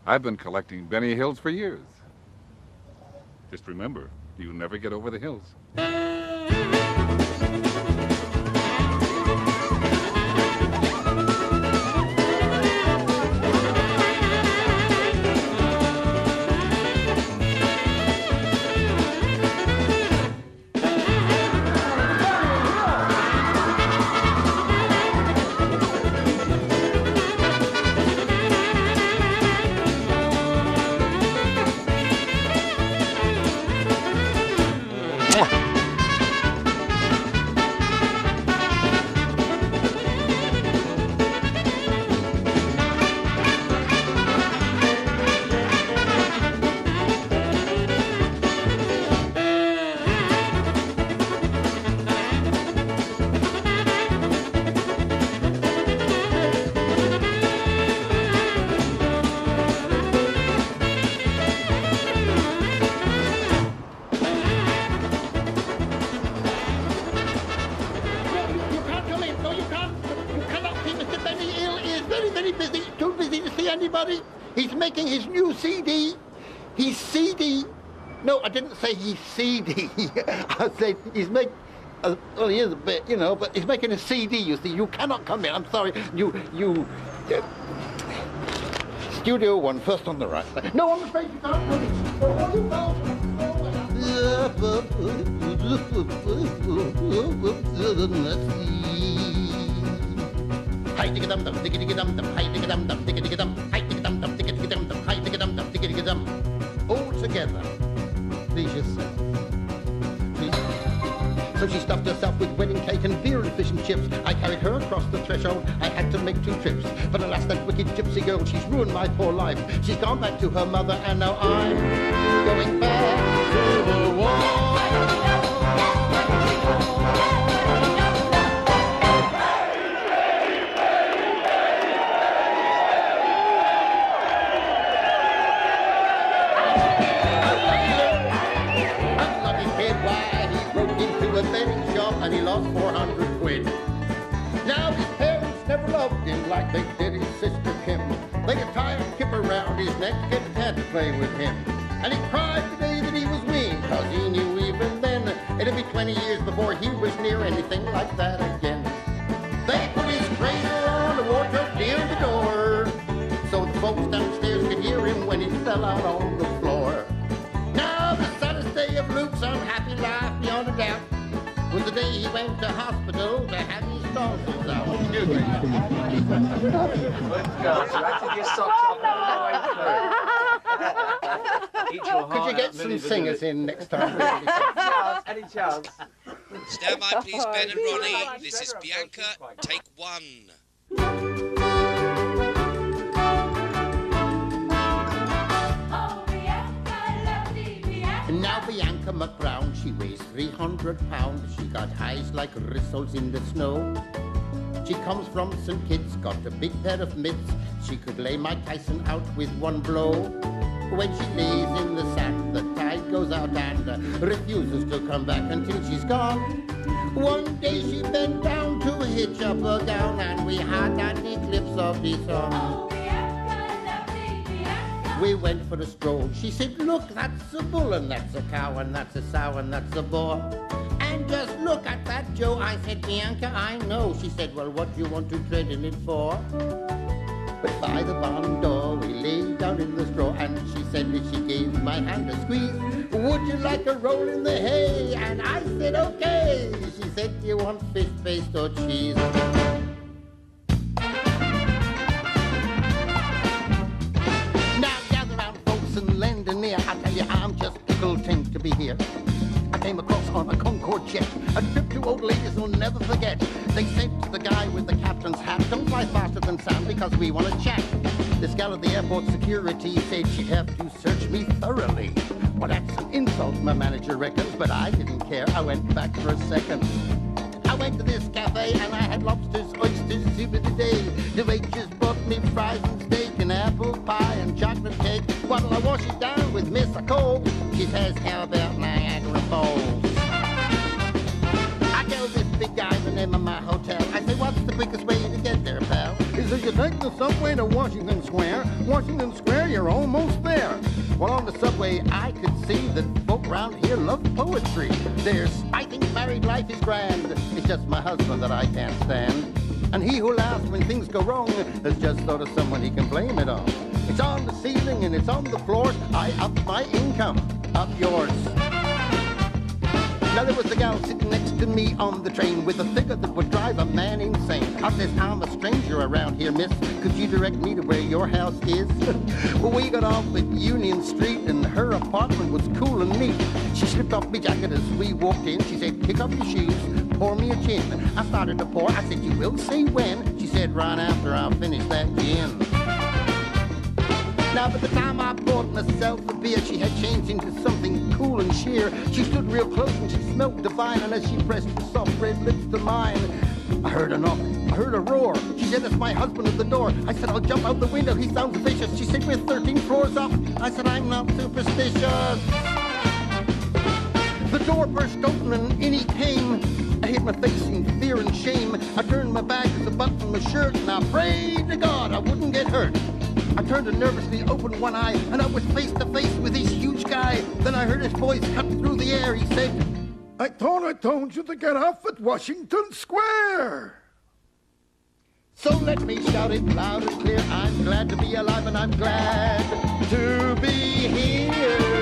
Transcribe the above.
I've been collecting Benny Hills for years. Just remember, you never get over the hills. Anybody? He's making his new CD. He's CD. No, I didn't say he's CD. I said he's making... well, he is a bit, you know, but he's making a CD, you see. You cannot come in. I'm sorry. Studio 1, first on the right. No, I'm afraid you can't come in. Oh, you Hi digga dum dum digga digga dum dum hi digga dum dum digga digga dum hi digga dum dum digga digga dum dum hi digga dum dum digga digga dum. All together. Please yourself. Please. So she stuffed herself with wedding cake and beer and fish and chips. I carried her across the threshold. I had to make 2 trips. But alas, that wicked gypsy girl, she's ruined my poor life. She's gone back to her mother and now I'm going back to the wall. And he lost 400 quid. Now his parents never loved him like they did his sister Kim. They could tie a kip around his neck and had to play with him. And he cried the day that he was weaned, cause he knew even then it'd be 20 years before he was near anything like that again. They put his cradle on the wardrobe near the door, so the folks downstairs could hear him when he fell out on the floor. Now the saddest day of Luke's unhappy life beyond a doubt was the day he went to hospital to have his tonsils out. Excuse me. Your socks off all the way through. Could you get some singers in next time? Any chance? Stand by, please, Ben and Ronnie. This is Bianca. Take 1. Now Bianca McBrown, she weighs 300 pounds. She got eyes like rizzles in the snow. She comes from St. Kitts, got a big pair of mitts. She could lay Mike Tyson out with one blow. When she lays in the sand, the tide goes out and refuses to come back until she's gone. One day she bent down to hitch up her gown, and we had an eclipse of the sun. We went for a stroll. She said, look, that's a bull, and that's a cow, and that's a sow, and that's a boar. And just look at that, Joe. I said, Bianca, I know. She said, well, what do you want to trade in it for? But by the barn door, we lay down in the straw, and she said that she gave my hand a squeeze. Would you like a roll in the hay? And I said, okay. She said, do you want fish paste or cheese? And lend an ear, I tell you, I'm just tickled pink to be here. I came across on a Concorde jet, a trip two old ladies will never forget. They said to the guy with the captain's hat, don't fly faster than sound because we want to chat. This gal at the airport security said she'd have to search me thoroughly. Well, that's an insult, my manager reckons, but I didn't care. I went back for a second. I went to this cafe and I had lobsters, oysters, zippity-day. The waitress brought me fries and steak and apple pie and chocolate cake. While I wash it down with Miss Cole, she says, how about Niagara Falls? I tell this big guy the name of my hotel. I say, what's the quickest way to get there, pal? Is says you take the subway to Washington Square. Washington Square, you're almost there. Well, on the subway, I could see that folk around here love poetry. There's, I think married life is grand. It's just my husband that I can't stand. And he who laughs when things go wrong is just sort of someone he can blame it on. It's on the ceiling and it's on the floor. I up my income, up yours. Now there was a gal sitting next to me on the train with a figure that would drive a man insane. I says, I'm a stranger around here, miss. Could you direct me to where your house is? Well, we got off at Union Street and her apartment was cool and neat. She slipped off me jacket as we walked in. She said, pick up your shoes, pour me a gin. I started to pour. I said, you will say when? She said, right after I'll finish that gin. Now, by the time I poured myself a beer, she had changed into something cool and sheer. She stood real close and she smelled divine, and as she pressed her soft red lips to mine, I heard a knock, I heard a roar. She said, it's my husband at the door. I said, I'll jump out the window, he sounds vicious. She said, we're 13 floors up. I said, I'm not superstitious. The door burst open and in he came. I hid my face in fear and shame. I turned my back to the button of my shirt, and I prayed to God I wouldn't get hurt. I turned and nervously opened one eye, and I was face to face with this huge guy. Then I heard his voice cut through the air. He said, I thought I told you to get off at Washington Square. so let me shout it loud and clear. I'm glad to be alive and I'm glad to be here.